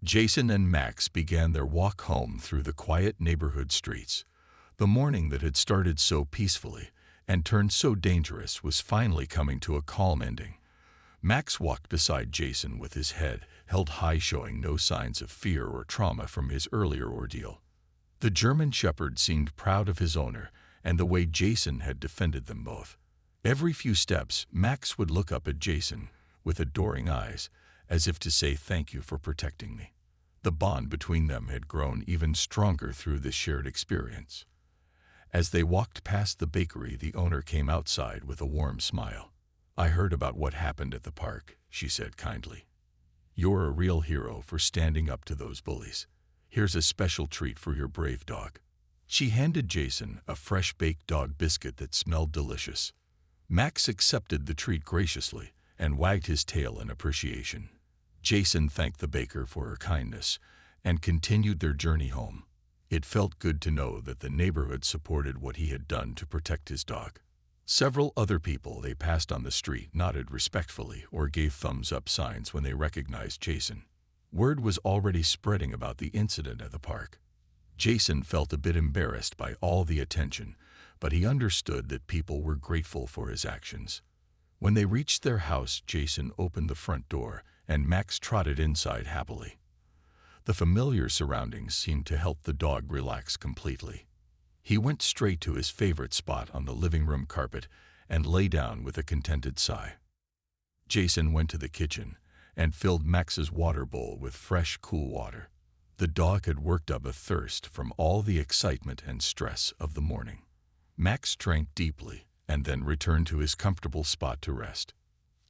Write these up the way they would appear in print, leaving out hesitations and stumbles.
Jason and Max began their walk home through the quiet neighborhood streets. The morning that had started so peacefully and turned so dangerous was finally coming to a calm ending. Max walked beside Jason with his head held high, showing no signs of fear or trauma from his earlier ordeal. The German Shepherd seemed proud of his owner and the way Jason had defended them both. Every few steps, Max would look up at Jason with adoring eyes, as if to say, "Thank you for protecting me." The bond between them had grown even stronger through this shared experience. As they walked past the bakery, the owner came outside with a warm smile. "I heard about what happened at the park," she said kindly. "You're a real hero for standing up to those bullies. Here's a special treat for your brave dog." She handed Jason a fresh baked dog biscuit that smelled delicious. Max accepted the treat graciously and wagged his tail in appreciation. Jason thanked the baker for her kindness and continued their journey home. It felt good to know that the neighborhood supported what he had done to protect his dog. Several other people they passed on the street nodded respectfully or gave thumbs-up signs when they recognized Jason. Word was already spreading about the incident at the park. Jason felt a bit embarrassed by all the attention, but he understood that people were grateful for his actions. When they reached their house, Jason opened the front door and Max trotted inside happily. The familiar surroundings seemed to help the dog relax completely. He went straight to his favorite spot on the living room carpet and lay down with a contented sigh. Jason went to the kitchen and filled Max's water bowl with fresh, cool water. The dog had worked up a thirst from all the excitement and stress of the morning. Max drank deeply and then returned to his comfortable spot to rest.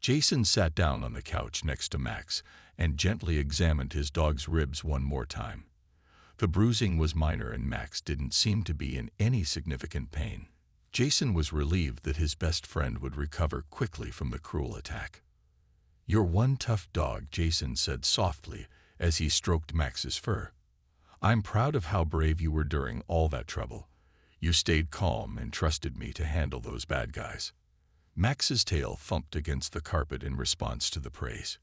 Jason sat down on the couch next to Max and gently examined his dog's ribs one more time. The bruising was minor and Max didn't seem to be in any significant pain. Jason was relieved that his best friend would recover quickly from the cruel attack. "You're one tough dog," Jason said softly as he stroked Max's fur. "I'm proud of how brave you were during all that trouble. You stayed calm and trusted me to handle those bad guys." Max's tail thumped against the carpet in response to the praise.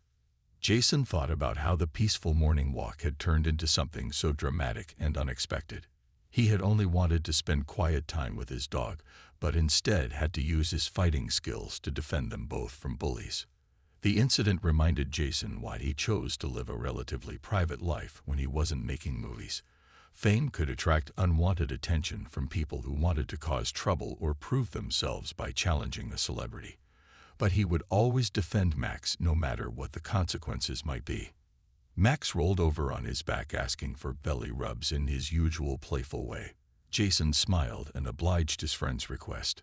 Jason thought about how the peaceful morning walk had turned into something so dramatic and unexpected. He had only wanted to spend quiet time with his dog, but instead had to use his fighting skills to defend them both from bullies. The incident reminded Jason why he chose to live a relatively private life when he wasn't making movies. Fame could attract unwanted attention from people who wanted to cause trouble or prove themselves by challenging a celebrity. But he would always defend Max no matter what the consequences might be. Max rolled over on his back asking for belly rubs in his usual playful way. Jason smiled and obliged his friend's request.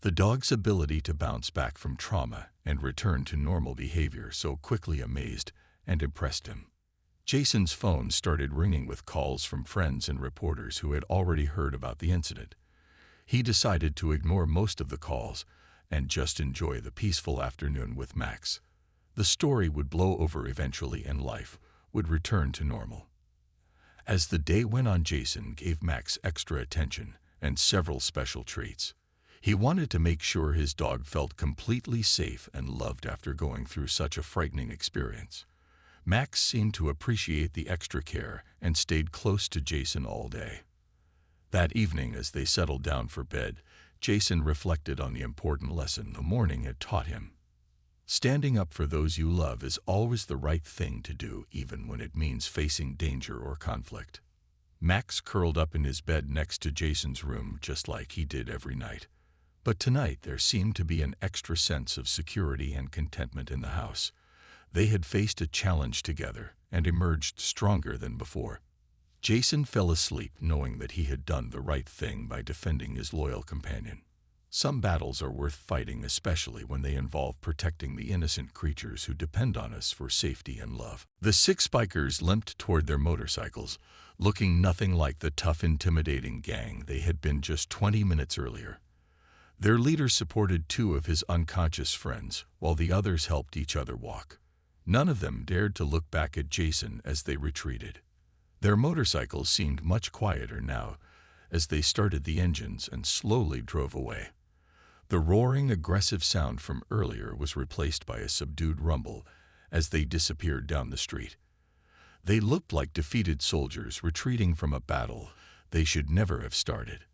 The dog's ability to bounce back from trauma and return to normal behavior so quickly amazed and impressed him. Jason's phone started ringing with calls from friends and reporters who had already heard about the incident. He decided to ignore most of the calls and just enjoy the peaceful afternoon with Max. The story would blow over eventually and life would return to normal. As the day went on, Jason gave Max extra attention and several special treats. He wanted to make sure his dog felt completely safe and loved after going through such a frightening experience. Max seemed to appreciate the extra care and stayed close to Jason all day. That evening, as they settled down for bed, Jason reflected on the important lesson the morning had taught him. Standing up for those you love is always the right thing to do, even when it means facing danger or conflict. Max curled up in his bed next to Jason's room just like he did every night. But tonight there seemed to be an extra sense of security and contentment in the house. They had faced a challenge together and emerged stronger than before. Jason fell asleep knowing that he had done the right thing by defending his loyal companion. Some battles are worth fighting, especially when they involve protecting the innocent creatures who depend on us for safety and love. The six bikers limped toward their motorcycles, looking nothing like the tough, intimidating gang they had been just 20 minutes earlier. Their leader supported two of his unconscious friends, while the others helped each other walk. None of them dared to look back at Jason as they retreated. Their motorcycles seemed much quieter now as they started the engines and slowly drove away. The roaring, aggressive sound from earlier was replaced by a subdued rumble as they disappeared down the street. They looked like defeated soldiers retreating from a battle they should never have started.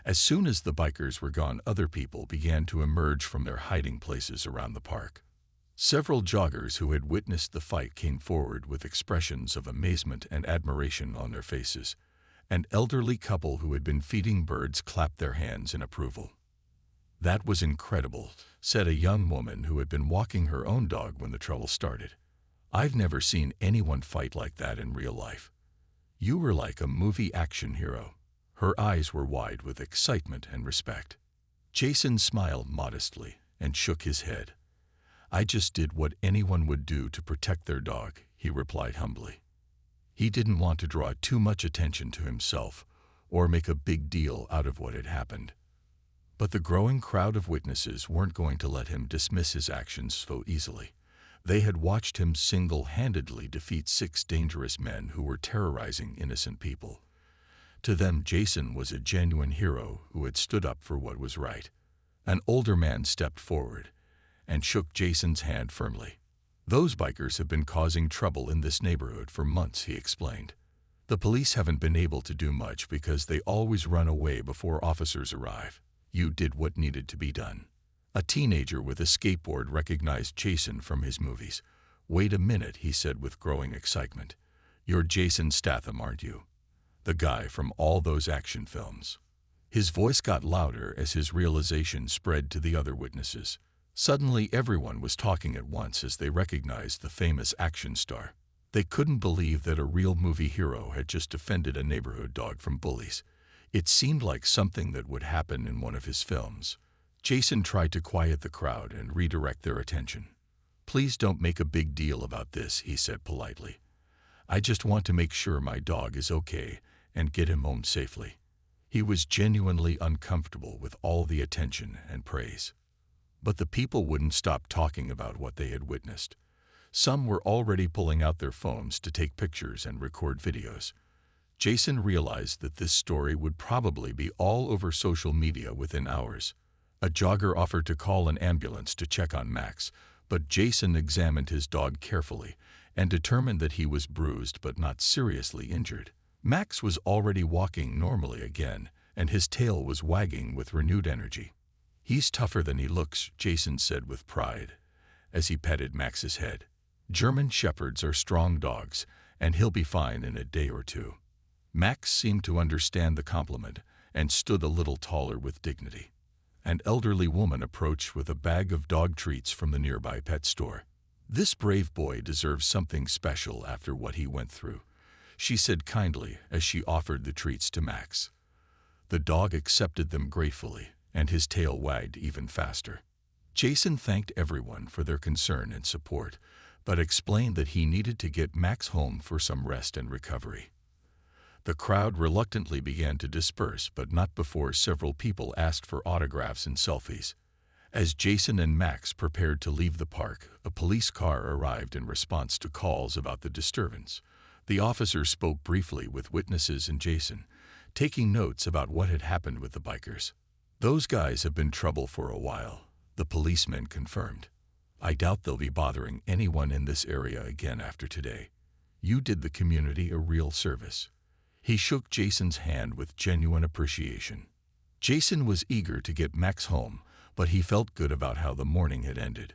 As soon as the bikers were gone, other people began to emerge from their hiding places around the park. Several joggers who had witnessed the fight came forward with expressions of amazement and admiration on their faces. An elderly couple who had been feeding birds clapped their hands in approval. "That was incredible," said a young woman who had been walking her own dog when the trouble started. "I've never seen anyone fight like that in real life. You were like a movie action hero." Her eyes were wide with excitement and respect. Jason smiled modestly and shook his head. "I just did what anyone would do to protect their dog," he replied humbly. He didn't want to draw too much attention to himself or make a big deal out of what had happened. But the growing crowd of witnesses weren't going to let him dismiss his actions so easily. They had watched him single-handedly defeat 6 dangerous men who were terrorizing innocent people. To them, Jason was a genuine hero who had stood up for what was right. An older man stepped forward and shook Jason's hand firmly. "Those bikers have been causing trouble in this neighborhood for months," he explained. "The police haven't been able to do much because they always run away before officers arrive. You did what needed to be done." A teenager with a skateboard recognized Jason from his movies. "Wait a minute," he said with growing excitement. "You're Jason Statham, aren't you? The guy from all those action films." His voice got louder as his realization spread to the other witnesses. Suddenly everyone was talking at once as they recognized the famous action star. They couldn't believe that a real movie hero had just defended a neighborhood dog from bullies. It seemed like something that would happen in one of his films. Jason tried to quiet the crowd and redirect their attention. "Please don't make a big deal about this," he said politely. "I just want to make sure my dog is okay and get him home safely." He was genuinely uncomfortable with all the attention and praise. But the people wouldn't stop talking about what they had witnessed. Some were already pulling out their phones to take pictures and record videos. Jason realized that this story would probably be all over social media within hours. A jogger offered to call an ambulance to check on Max, but Jason examined his dog carefully and determined that he was bruised but not seriously injured. Max was already walking normally again, and his tail was wagging with renewed energy. "He's tougher than he looks," Jason said with pride, as he petted Max's head. "German Shepherds are strong dogs, and he'll be fine in a day or 2. Max seemed to understand the compliment and stood a little taller with dignity. An elderly woman approached with a bag of dog treats from the nearby pet store. "This brave boy deserves something special after what he went through," she said kindly as she offered the treats to Max. The dog accepted them gratefully, and his tail wagged even faster. Jason thanked everyone for their concern and support, but explained that he needed to get Max home for some rest and recovery. The crowd reluctantly began to disperse, but not before several people asked for autographs and selfies. As Jason and Max prepared to leave the park, a police car arrived in response to calls about the disturbance. The officer spoke briefly with witnesses and Jason, taking notes about what had happened with the bikers. "Those guys have been trouble for a while," the policeman confirmed. "I doubt they'll be bothering anyone in this area again after today. You did the community a real service." He shook Jason's hand with genuine appreciation. Jason was eager to get Max home, but he felt good about how the morning had ended.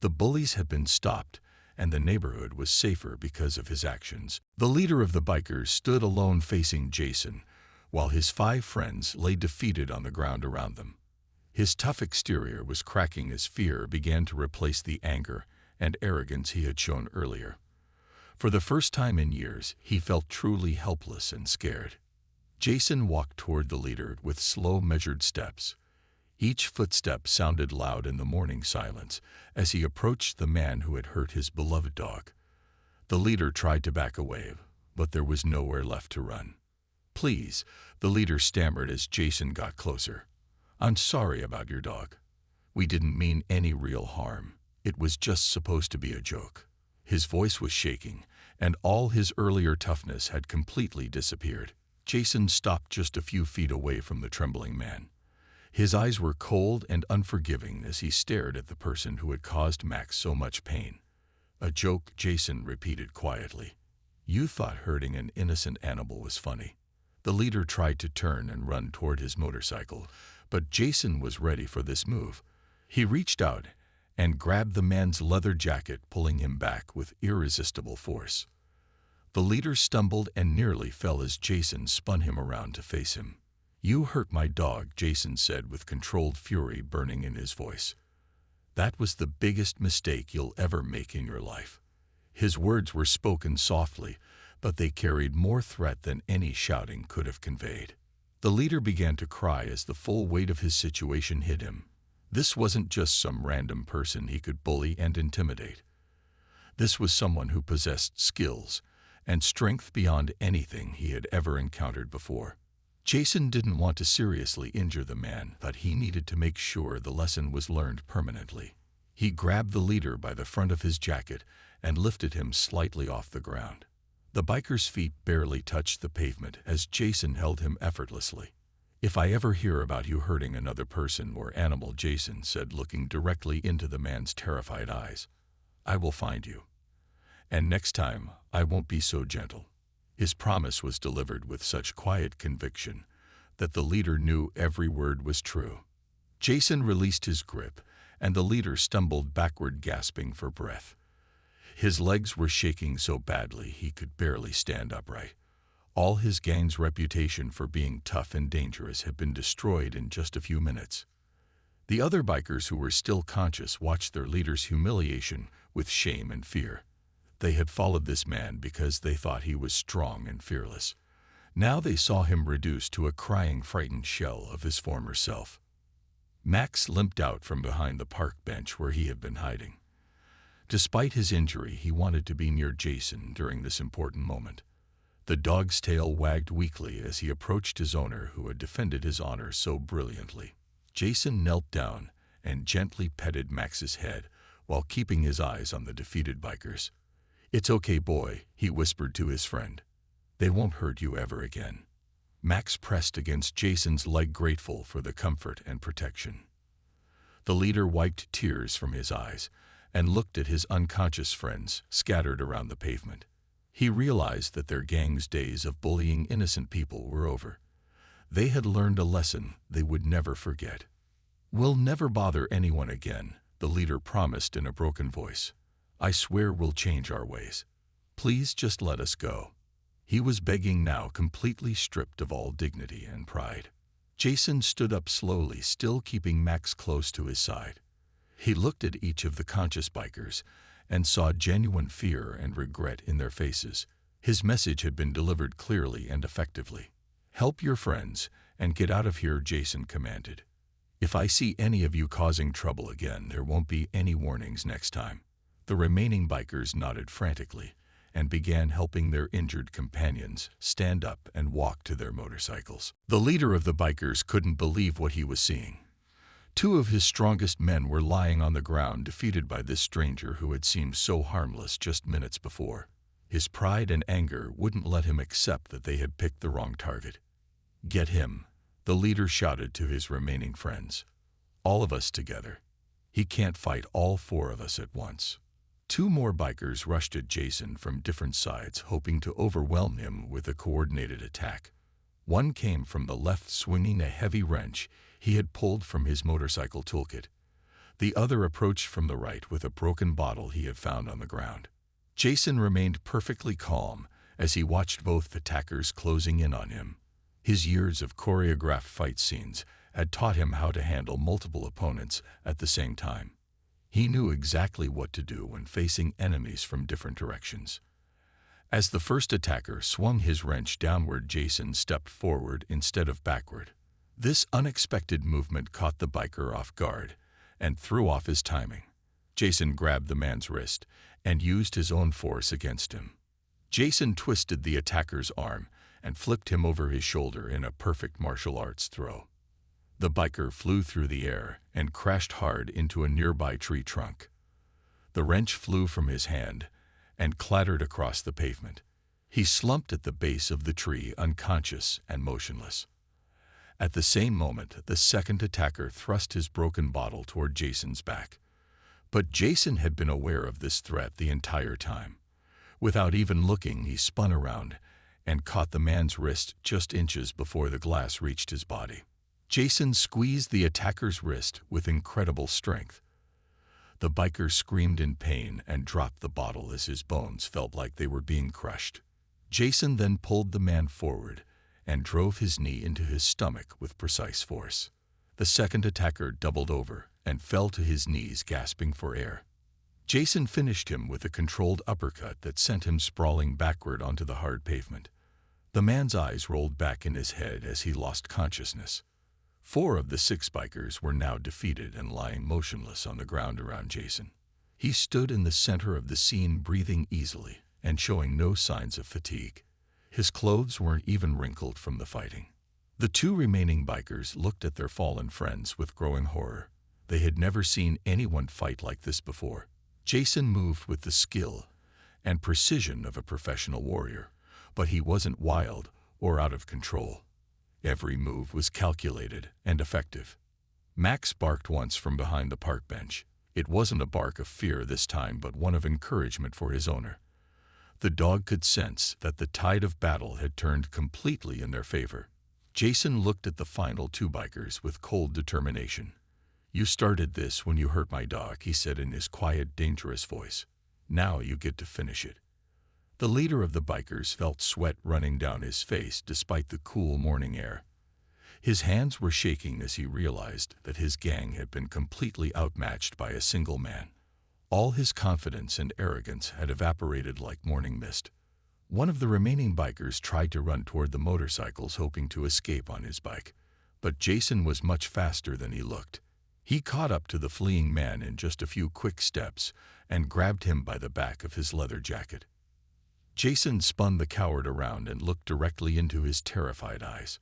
The bullies had been stopped, and the neighborhood was safer because of his actions. The leader of the bikers stood alone facing Jason, while his 5 friends lay defeated on the ground around them. His tough exterior was cracking as fear began to replace the anger and arrogance he had shown earlier. For the first time in years, he felt truly helpless and scared. Jason walked toward the leader with slow, measured steps. Each footstep sounded loud in the morning silence as he approached the man who had hurt his beloved dog. The leader tried to back away, but there was nowhere left to run. "Please," the leader stammered as Jason got closer. "I'm sorry about your dog. We didn't mean any real harm. It was just supposed to be a joke." His voice was shaking, and all his earlier toughness had completely disappeared. Jason stopped just a few feet away from the trembling man. His eyes were cold and unforgiving as he stared at the person who had caused Max so much pain. "A joke," Jason repeated quietly. You thought hurting an innocent animal was funny. The leader tried to turn and run toward his motorcycle, but Jason was ready for this move. He reached out and grabbed the man's leather jacket, pulling him back with irresistible force. The leader stumbled and nearly fell as Jason spun him around to face him. "You hurt my dog," Jason said with controlled fury burning in his voice. "That was the biggest mistake you'll ever make in your life." His words were spoken softly, but they carried more threat than any shouting could have conveyed. The leader began to cry as the full weight of his situation hit him. This wasn't just some random person he could bully and intimidate. This was someone who possessed skills and strength beyond anything he had ever encountered before. Jason didn't want to seriously injure the man, but he needed to make sure the lesson was learned permanently. He grabbed the leader by the front of his jacket and lifted him slightly off the ground. The biker's feet barely touched the pavement as Jason held him effortlessly. "If I ever hear about you hurting another person or animal," Jason said, looking directly into the man's terrified eyes, "I will find you. And next time, I won't be so gentle." His promise was delivered with such quiet conviction that the leader knew every word was true. Jason released his grip, and the leader stumbled backward, gasping for breath. His legs were shaking so badly he could barely stand upright. All his gang's reputation for being tough and dangerous had been destroyed in just a few minutes. The other bikers who were still conscious watched their leader's humiliation with shame and fear. They had followed this man because they thought he was strong and fearless. Now they saw him reduced to a crying, frightened shell of his former self. Max limped out from behind the park bench where he had been hiding. Despite his injury, he wanted to be near Jason during this important moment. The dog's tail wagged weakly as he approached his owner, who had defended his honor so brilliantly. Jason knelt down and gently petted Max's head while keeping his eyes on the defeated bikers. "It's okay, boy," he whispered to his friend. "They won't hurt you ever again." Max pressed against Jason's leg, grateful for the comfort and protection. The leader wiped tears from his eyes and looked at his unconscious friends scattered around the pavement. He realized that their gang's days of bullying innocent people were over. They had learned a lesson they would never forget. "We'll never bother anyone again," the leader promised in a broken voice. "I swear we'll change our ways. Please just let us go." He was begging now, completely stripped of all dignity and pride. Jason stood up slowly, still keeping Max close to his side. He looked at each of the conscious bikers and saw genuine fear and regret in their faces. His message had been delivered clearly and effectively. "Help your friends and get out of here," Jason commanded. "If I see any of you causing trouble again, there won't be any warnings next time." The remaining bikers nodded frantically and began helping their injured companions stand up and walk to their motorcycles. The leader of the bikers couldn't believe what he was seeing. Two of his strongest men were lying on the ground, defeated by this stranger who had seemed so harmless just minutes before. His pride and anger wouldn't let him accept that they had picked the wrong target. "Get him," the leader shouted to his remaining friends. "All of us together. He can't fight all four of us at once." Two more bikers rushed at Jason from different sides, hoping to overwhelm him with a coordinated attack. One came from the left, swinging a heavy wrench he had pulled from his motorcycle toolkit. The other approached from the right with a broken bottle he had found on the ground. Jason remained perfectly calm as he watched both attackers closing in on him. His years of choreographed fight scenes had taught him how to handle multiple opponents at the same time. He knew exactly what to do when facing enemies from different directions. As the first attacker swung his wrench downward, Jason stepped forward instead of backward. This unexpected movement caught the biker off guard and threw off his timing. Jason grabbed the man's wrist and used his own force against him. Jason twisted the attacker's arm and flipped him over his shoulder in a perfect martial arts throw. The biker flew through the air and crashed hard into a nearby tree trunk. The wrench flew from his hand and clattered across the pavement. He slumped at the base of the tree, unconscious and motionless. At the same moment, the second attacker thrust his broken bottle toward Jason's back. But Jason had been aware of this threat the entire time. Without even looking, he spun around and caught the man's wrist just inches before the glass reached his body. Jason squeezed the attacker's wrist with incredible strength. The biker screamed in pain and dropped the bottle as his bones felt like they were being crushed. Jason then pulled the man forward and drove his knee into his stomach with precise force. The second attacker doubled over and fell to his knees, gasping for air. Jason finished him with a controlled uppercut that sent him sprawling backward onto the hard pavement. The man's eyes rolled back in his head as he lost consciousness. 4 of the 6 bikers were now defeated and lying motionless on the ground around Jason. He stood in the center of the scene, breathing easily and showing no signs of fatigue. His clothes weren't even wrinkled from the fighting. The 2 remaining bikers looked at their fallen friends with growing horror. They had never seen anyone fight like this before. Jason moved with the skill and precision of a professional warrior, but he wasn't wild or out of control. Every move was calculated and effective. Max barked once from behind the park bench. It wasn't a bark of fear this time, but one of encouragement for his owner. The dog could sense that the tide of battle had turned completely in their favor. Jason looked at the final 2 bikers with cold determination. "You started this when you hurt my dog," he said in his quiet, dangerous voice. "Now you get to finish it." The leader of the bikers felt sweat running down his face despite the cool morning air. His hands were shaking as he realized that his gang had been completely outmatched by a single man. All his confidence and arrogance had evaporated like morning mist. One of the remaining bikers tried to run toward the motorcycles, hoping to escape on his bike, but Jason was much faster than he looked. He caught up to the fleeing man in just a few quick steps and grabbed him by the back of his leather jacket. Jason spun the coward around and looked directly into his terrified eyes.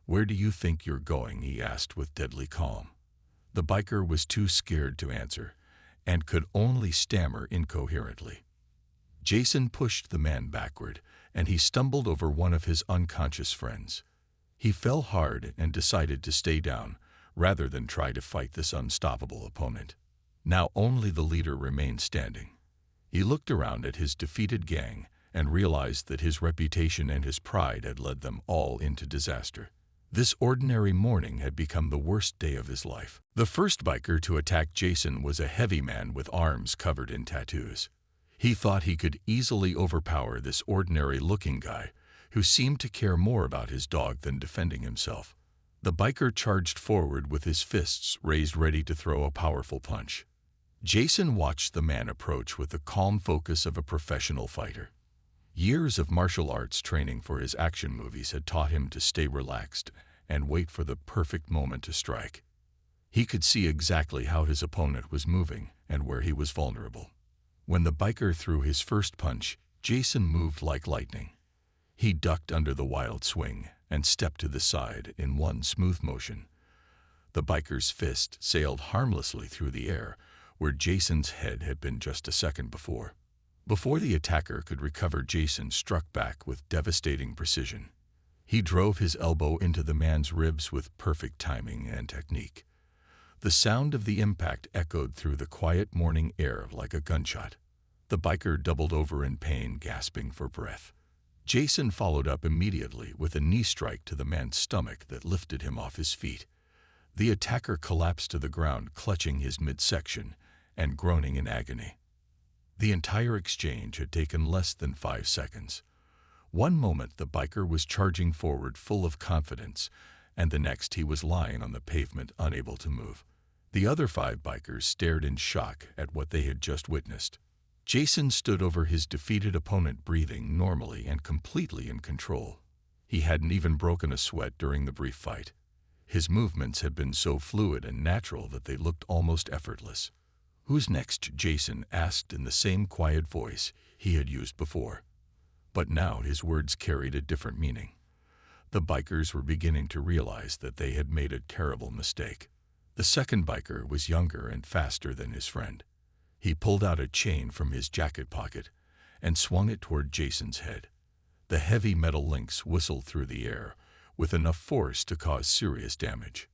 "Where do you think you're going?" he asked with deadly calm. The biker was too scared to answer and could only stammer incoherently. Jason pushed the man backward, and he stumbled over one of his unconscious friends. He fell hard and decided to stay down rather than try to fight this unstoppable opponent. Now only the leader remained standing. He looked around at his defeated gang and realized that his reputation and his pride had led them all into disaster. This ordinary morning had become the worst day of his life. The first biker to attack Jason was a heavy man with arms covered in tattoos. He thought he could easily overpower this ordinary-looking guy who seemed to care more about his dog than defending himself. The biker charged forward with his fists raised, ready to throw a powerful punch. Jason watched the man approach with the calm focus of a professional fighter. Years of martial arts training for his action movies had taught him to stay relaxed and wait for the perfect moment to strike. He could see exactly how his opponent was moving and where he was vulnerable. When the biker threw his first punch, Jason moved like lightning. He ducked under the wild swing and stepped to the side in one smooth motion. The biker's fist sailed harmlessly through the air, where Jason's head had been just a second before. Before the attacker could recover, Jason struck back with devastating precision. He drove his elbow into the man's ribs with perfect timing and technique. The sound of the impact echoed through the quiet morning air like a gunshot. The biker doubled over in pain, gasping for breath. Jason followed up immediately with a knee strike to the man's stomach that lifted him off his feet. The attacker collapsed to the ground, clutching his midsection and groaning in agony. The entire exchange had taken less than 5 seconds. One moment the biker was charging forward full of confidence, and the next he was lying on the pavement, unable to move. The other 5 bikers stared in shock at what they had just witnessed. Jason stood over his defeated opponent, breathing normally and completely in control. He hadn't even broken a sweat during the brief fight. His movements had been so fluid and natural that they looked almost effortless. "Who's next?" Jason asked in the same quiet voice he had used before. But now his words carried a different meaning. The bikers were beginning to realize that they had made a terrible mistake. The second biker was younger and faster than his friend. He pulled out a chain from his jacket pocket and swung it toward Jason's head. The heavy metal links whistled through the air with enough force to cause serious damage.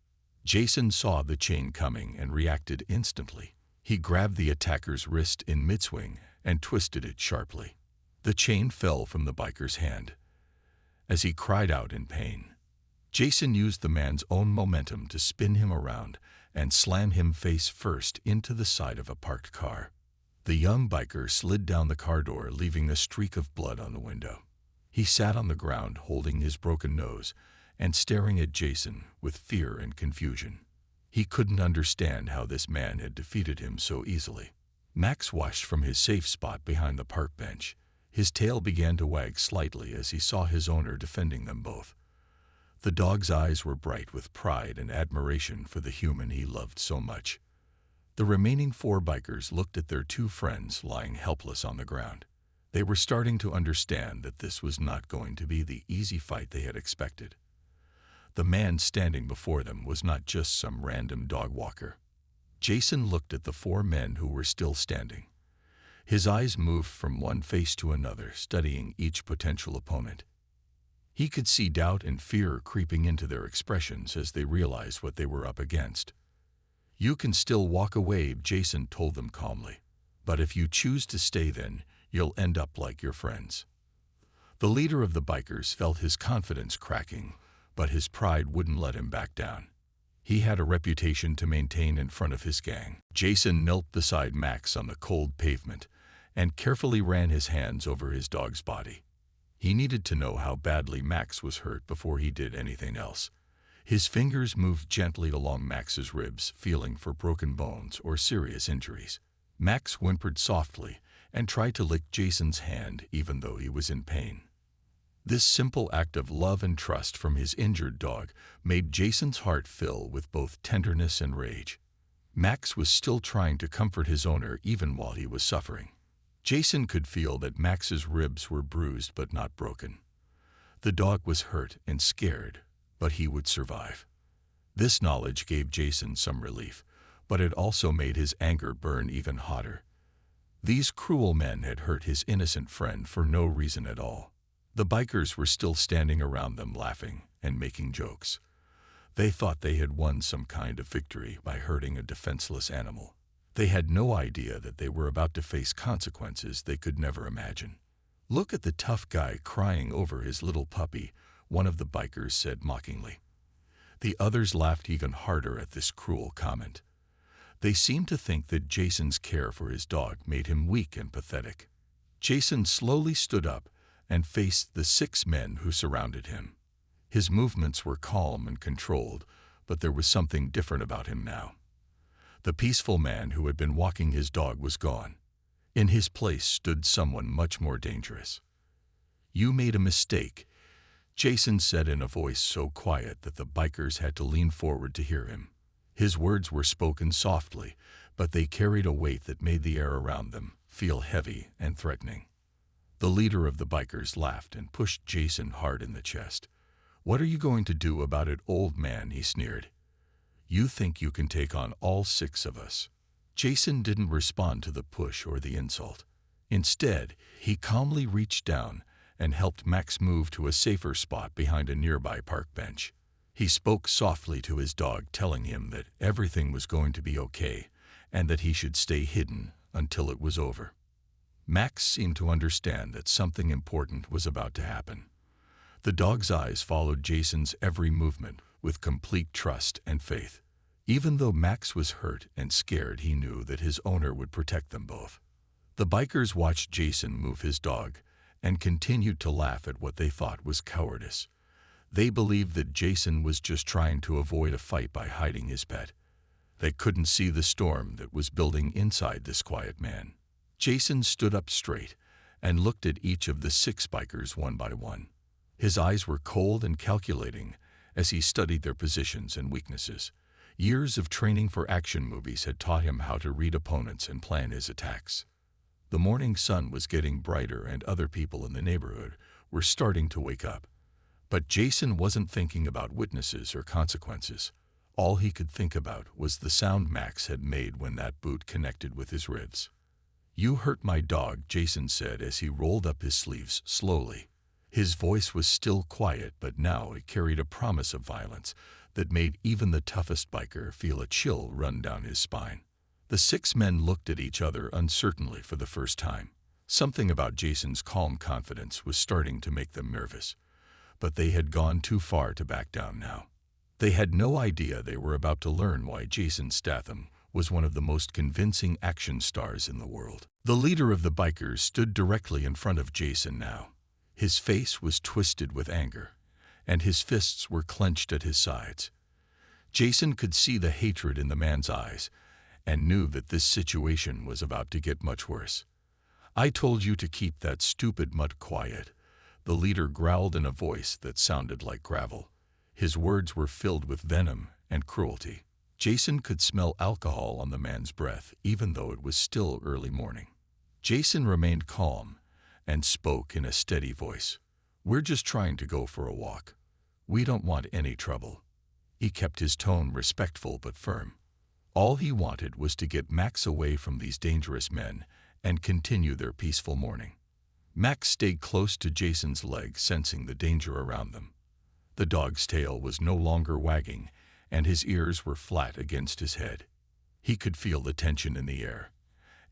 Jason saw the chain coming and reacted instantly. He grabbed the attacker's wrist in mid-swing and twisted it sharply. The chain fell from the biker's hand as he cried out in pain. Jason used the man's own momentum to spin him around and slam him face first into the side of a parked car. The young biker slid down the car door, leaving a streak of blood on the window. He sat on the ground holding his broken nose and staring at Jason with fear and confusion. He couldn't understand how this man had defeated him so easily. Max watched from his safe spot behind the park bench. His tail began to wag slightly as he saw his owner defending them both. The dog's eyes were bright with pride and admiration for the human he loved so much. The remaining 4 bikers looked at their 2 friends lying helpless on the ground. They were starting to understand that this was not going to be the easy fight they had expected. The man standing before them was not just some random dog walker. Jason looked at the 4 men who were still standing. His eyes moved from one face to another, studying each potential opponent. He could see doubt and fear creeping into their expressions as they realized what they were up against. "You can still walk away," Jason told them calmly. "But if you choose to stay, then you'll end up like your friends." The leader of the bikers felt his confidence cracking, but his pride wouldn't let him back down. He had a reputation to maintain in front of his gang. Jason knelt beside Max on the cold pavement and carefully ran his hands over his dog's body. He needed to know how badly Max was hurt before he did anything else. His fingers moved gently along Max's ribs, feeling for broken bones or serious injuries. Max whimpered softly and tried to lick Jason's hand even though he was in pain. This simple act of love and trust from his injured dog made Jason's heart fill with both tenderness and rage. Max was still trying to comfort his owner even while he was suffering. Jason could feel that Max's ribs were bruised but not broken. The dog was hurt and scared, but he would survive. This knowledge gave Jason some relief, but it also made his anger burn even hotter. These cruel men had hurt his innocent friend for no reason at all. The bikers were still standing around them laughing and making jokes. They thought they had won some kind of victory by hurting a defenseless animal. They had no idea that they were about to face consequences they could never imagine. "Look at the tough guy crying over his little puppy," one of the bikers said mockingly. The others laughed even harder at this cruel comment. They seemed to think that Jason's care for his dog made him weak and pathetic. Jason slowly stood up and faced the 6 men who surrounded him. His movements were calm and controlled, but there was something different about him now. The peaceful man who had been walking his dog was gone. In his place stood someone much more dangerous. "You made a mistake," Jason said in a voice so quiet that the bikers had to lean forward to hear him. His words were spoken softly, but they carried a weight that made the air around them feel heavy and threatening. The leader of the bikers laughed and pushed Jason hard in the chest. "What are you going to do about it, old man?" he sneered. "You think you can take on all 6 of us?" Jason didn't respond to the push or the insult. Instead, he calmly reached down and helped Max move to a safer spot behind a nearby park bench. He spoke softly to his dog, telling him that everything was going to be okay and that he should stay hidden until it was over. Max seemed to understand that something important was about to happen. The dog's eyes followed Jason's every movement with complete trust and faith. Even though Max was hurt and scared, he knew that his owner would protect them both. The bikers watched Jason move his dog and continued to laugh at what they thought was cowardice. They believed that Jason was just trying to avoid a fight by hiding his pet. They couldn't see the storm that was building inside this quiet man. Jason stood up straight and looked at each of the 6 bikers one by one. His eyes were cold and calculating as he studied their positions and weaknesses. Years of training for action movies had taught him how to read opponents and plan his attacks. The morning sun was getting brighter and other people in the neighborhood were starting to wake up. But Jason wasn't thinking about witnesses or consequences. All he could think about was the sound Max had made when that boot connected with his ribs. "You hurt my dog," Jason said as he rolled up his sleeves slowly. His voice was still quiet, but now it carried a promise of violence that made even the toughest biker feel a chill run down his spine. The 6 men looked at each other uncertainly for the first time. Something about Jason's calm confidence was starting to make them nervous, but they had gone too far to back down now. They had no idea they were about to learn why Jason Statham was one of the most convincing action stars in the world. The leader of the bikers stood directly in front of Jason now. His face was twisted with anger, and his fists were clenched at his sides. Jason could see the hatred in the man's eyes and knew that this situation was about to get much worse. "I told you to keep that stupid mutt quiet," the leader growled in a voice that sounded like gravel. His words were filled with venom and cruelty. Jason could smell alcohol on the man's breath, even though it was still early morning. Jason remained calm and spoke in a steady voice. "We're just trying to go for a walk. We don't want any trouble." He kept his tone respectful but firm. All he wanted was to get Max away from these dangerous men and continue their peaceful morning. Max stayed close to Jason's leg, sensing the danger around them. The dog's tail was no longer wagging, and his ears were flat against his head. He could feel the tension in the air,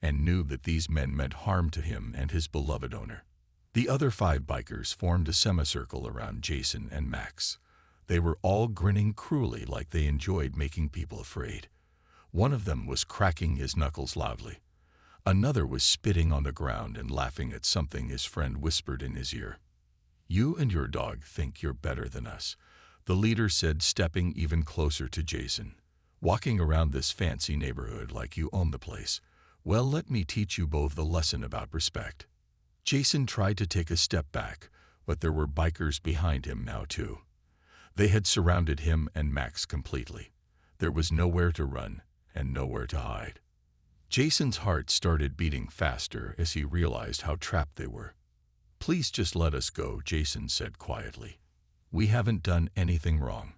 and knew that these men meant harm to him and his beloved owner. The other 5 bikers formed a semicircle around Jason and Max. They were all grinning cruelly, like they enjoyed making people afraid. One of them was cracking his knuckles loudly. Another was spitting on the ground and laughing at something his friend whispered in his ear. "You and your dog think you're better than us," the leader said, stepping even closer to Jason. "Walking around this fancy neighborhood like you own the place. Well, let me teach you both a lesson about respect." Jason tried to take a step back, but there were bikers behind him now too. They had surrounded him and Max completely. There was nowhere to run and nowhere to hide. Jason's heart started beating faster as he realized how trapped they were. "Please just let us go," Jason said quietly. "We haven't done anything wrong.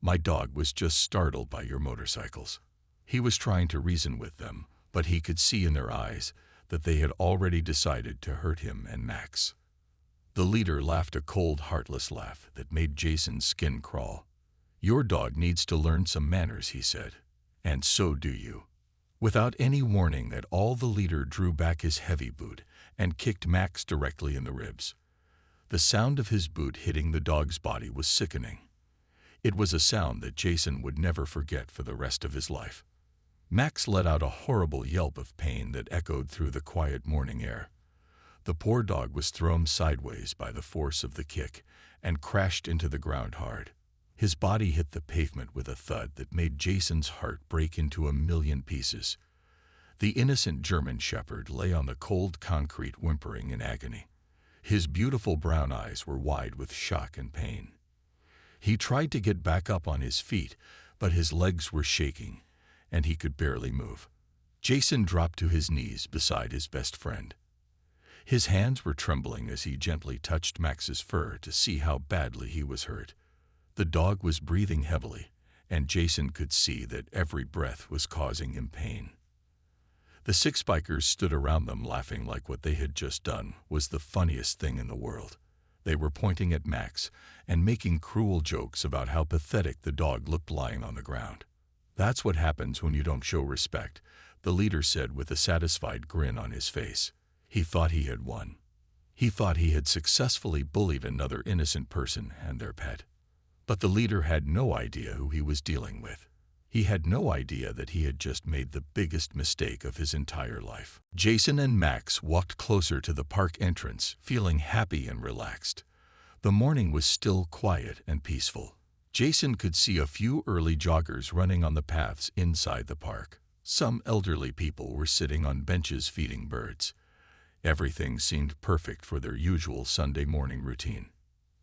My dog was just startled by your motorcycles." He was trying to reason with them, but he could see in their eyes that they had already decided to hurt him and Max. The leader laughed a cold, heartless laugh that made Jason's skin crawl. "Your dog needs to learn some manners," he said. "And so do you." Without any warning at all, the leader drew back his heavy boot and kicked Max directly in the ribs. The sound of his boot hitting the dog's body was sickening. It was a sound that Jason would never forget for the rest of his life. Max let out a horrible yelp of pain that echoed through the quiet morning air. The poor dog was thrown sideways by the force of the kick and crashed into the ground hard. His body hit the pavement with a thud that made Jason's heart break into a million pieces. The innocent German shepherd lay on the cold concrete, whimpering in agony. His beautiful brown eyes were wide with shock and pain. He tried to get back up on his feet, but his legs were shaking, and he could barely move. Jason dropped to his knees beside his best friend. His hands were trembling as he gently touched Max's fur to see how badly he was hurt. The dog was breathing heavily, and Jason could see that every breath was causing him pain. The 6 bikers stood around them, laughing like what they had just done was the funniest thing in the world. They were pointing at Max and making cruel jokes about how pathetic the dog looked lying on the ground. "That's what happens when you don't show respect," the leader said with a satisfied grin on his face. He thought he had won. He thought he had successfully bullied another innocent person and their pet. But the leader had no idea who he was dealing with. He had no idea that he had just made the biggest mistake of his entire life. Jason and Max walked closer to the park entrance, feeling happy and relaxed. The morning was still quiet and peaceful. Jason could see a few early joggers running on the paths inside the park. Some elderly people were sitting on benches feeding birds. Everything seemed perfect for their usual Sunday morning routine.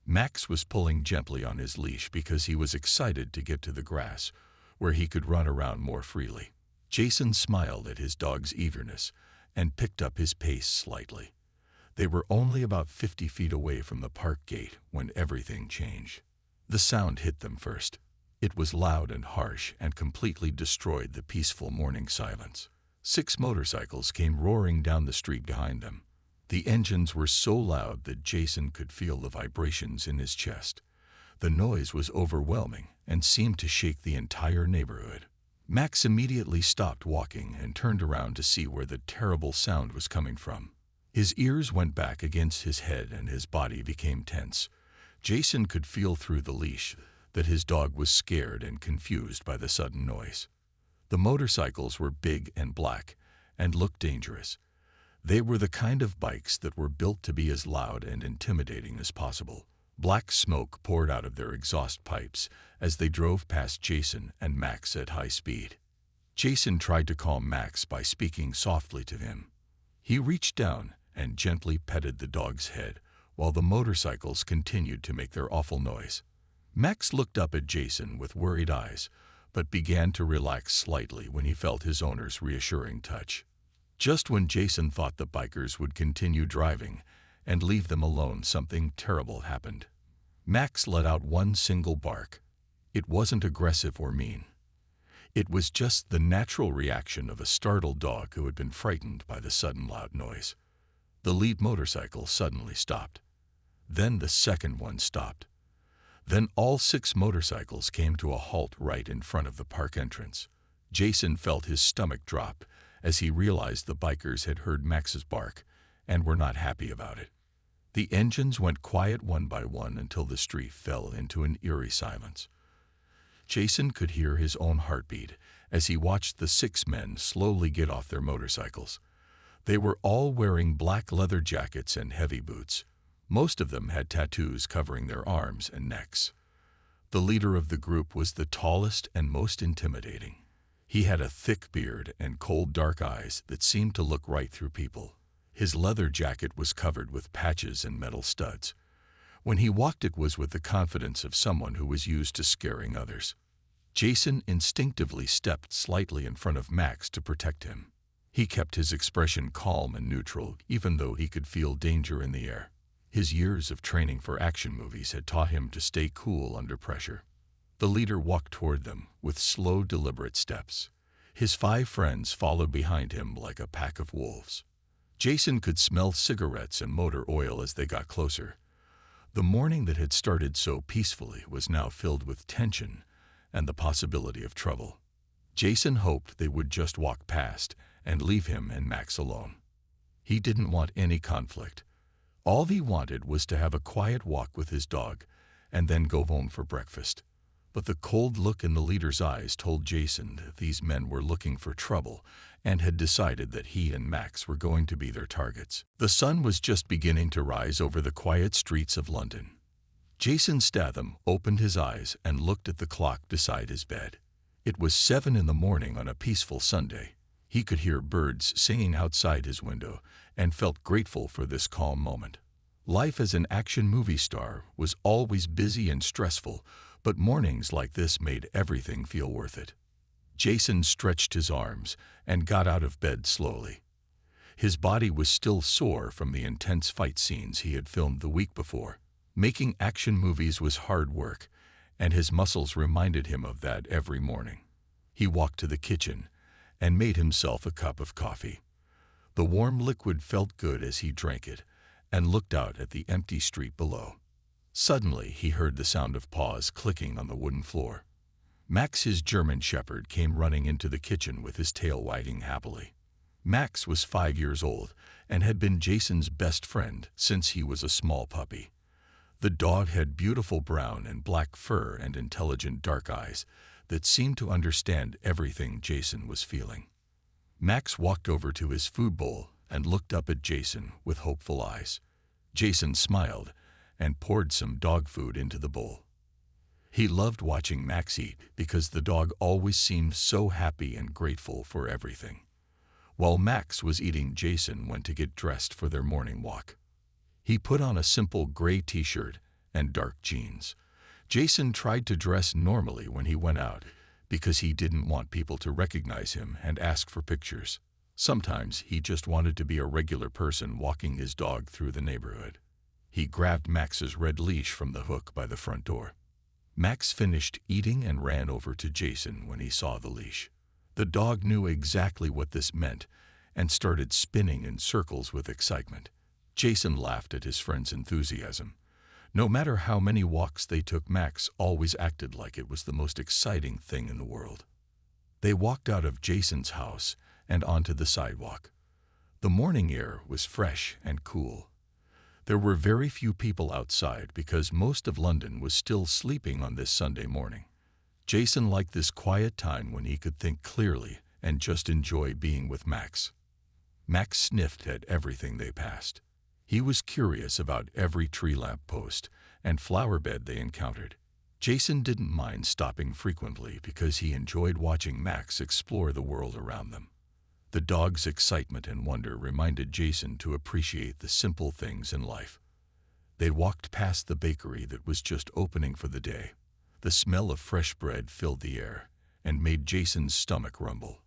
Max was pulling gently on his leash because he was excited to get to the grass, where he could run around more freely. Jason smiled at his dog's eagerness and picked up his pace slightly. They were only about 50 feet away from the park gate when everything changed. The sound hit them first. It was loud and harsh and completely destroyed the peaceful morning silence. 6 motorcycles came roaring down the street behind them. The engines were so loud that Jason could feel the vibrations in his chest. The noise was overwhelming and seemed to shake the entire neighborhood. Max immediately stopped walking and turned around to see where the terrible sound was coming from. His ears went back against his head and his body became tense. Jason could feel through the leash that his dog was scared and confused by the sudden noise. The motorcycles were big and black and looked dangerous. They were the kind of bikes that were built to be as loud and intimidating as possible. Black smoke poured out of their exhaust pipes as they drove past Jason and Max at high speed. Jason tried to calm Max by speaking softly to him. He reached down and gently petted the dog's head while the motorcycles continued to make their awful noise. Max looked up at Jason with worried eyes, but began to relax slightly when he felt his owner's reassuring touch. Just when Jason thought the bikers would continue driving and leave them alone, something terrible happened. Max let out one single bark. It wasn't aggressive or mean. It was just the natural reaction of a startled dog who had been frightened by the sudden loud noise. The lead motorcycle suddenly stopped. Then the second one stopped. Then all 6 motorcycles came to a halt right in front of the park entrance. Jason felt his stomach drop as he realized the bikers had heard Max's bark and were not happy about it. The engines went quiet one by one until the street fell into an eerie silence. Jason could hear his own heartbeat as he watched the 6 men slowly get off their motorcycles. They were all wearing black leather jackets and heavy boots. Most of them had tattoos covering their arms and necks. The leader of the group was the tallest and most intimidating. He had a thick beard and cold dark eyes that seemed to look right through people. His leather jacket was covered with patches and metal studs. When he walked, it was with the confidence of someone who was used to scaring others. Jason instinctively stepped slightly in front of Max to protect him. He kept his expression calm and neutral, even though he could feel danger in the air. His years of training for action movies had taught him to stay cool under pressure. The leader walked toward them with slow, deliberate steps. His 5 friends followed behind him like a pack of wolves. Jason could smell cigarettes and motor oil as they got closer. The morning that had started so peacefully was now filled with tension and the possibility of trouble. Jason hoped they would just walk past and leave him and Max alone. He didn't want any conflict. All he wanted was to have a quiet walk with his dog and then go home for breakfast. But the cold look in the leader's eyes told Jason that these men were looking for trouble and had decided that he and Max were going to be their targets. The sun was just beginning to rise over the quiet streets of London. Jason Statham opened his eyes and looked at the clock beside his bed. It was 7 in the morning on a peaceful Sunday. He could hear birds singing outside his window and felt grateful for this calm moment. Life as an action movie star was always busy and stressful, but mornings like this made everything feel worth it. Jason stretched his arms and got out of bed slowly. His body was still sore from the intense fight scenes he had filmed the week before. Making action movies was hard work, and his muscles reminded him of that every morning. He walked to the kitchen and made himself a cup of coffee. The warm liquid felt good as he drank it and looked out at the empty street below. Suddenly, he heard the sound of paws clicking on the wooden floor. Max, his German shepherd, came running into the kitchen with his tail wagging happily. Max was 5 years old and had been Jason's best friend since he was a small puppy. The dog had beautiful brown and black fur and intelligent dark eyes that seemed to understand everything Jason was feeling. Max walked over to his food bowl and looked up at Jason with hopeful eyes. Jason smiled and poured some dog food into the bowl. He loved watching Max eat because the dog always seemed so happy and grateful for everything. While Max was eating, Jason went to get dressed for their morning walk. He put on a simple gray t-shirt and dark jeans. Jason tried to dress normally when he went out because he didn't want people to recognize him and ask for pictures. Sometimes he just wanted to be a regular person walking his dog through the neighborhood. He grabbed Max's red leash from the hook by the front door. Max finished eating and ran over to Jason when he saw the leash. The dog knew exactly what this meant and started spinning in circles with excitement. Jason laughed at his friend's enthusiasm. No matter how many walks they took, Max always acted like it was the most exciting thing in the world. They walked out of Jason's house and onto the sidewalk. The morning air was fresh and cool. There were very few people outside because most of London was still sleeping on this Sunday morning. Jason liked this quiet time when he could think clearly and just enjoy being with Max. Max sniffed at everything they passed. He was curious about every tree lamp post and flower bed they encountered. Jason didn't mind stopping frequently because he enjoyed watching Max explore the world around them. The dog's excitement and wonder reminded Jason to appreciate the simple things in life. They walked past the bakery that was just opening for the day. The smell of fresh bread filled the air and made Jason's stomach rumble.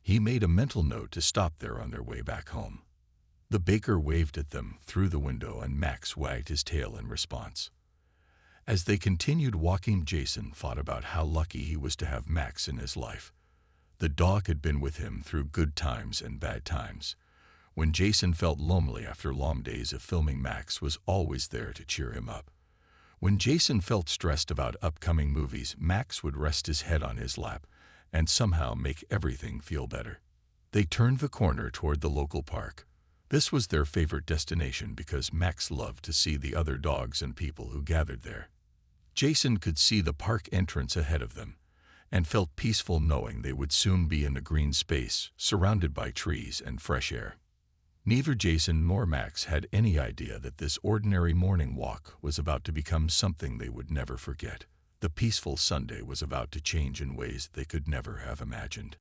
He made a mental note to stop there on their way back home. The baker waved at them through the window and Max wagged his tail in response. As they continued walking, Jason thought about how lucky he was to have Max in his life. The dog had been with him through good times and bad times. When Jason felt lonely after long days of filming, Max was always there to cheer him up. When Jason felt stressed about upcoming movies, Max would rest his head on his lap and somehow make everything feel better. They turned the corner toward the local park. This was their favorite destination because Max loved to see the other dogs and people who gathered there. Jason could see the park entrance ahead of them and felt peaceful knowing they would soon be in a green space surrounded by trees and fresh air. Neither Jason nor Max had any idea that this ordinary morning walk was about to become something they would never forget. The peaceful Sunday was about to change in ways they could never have imagined.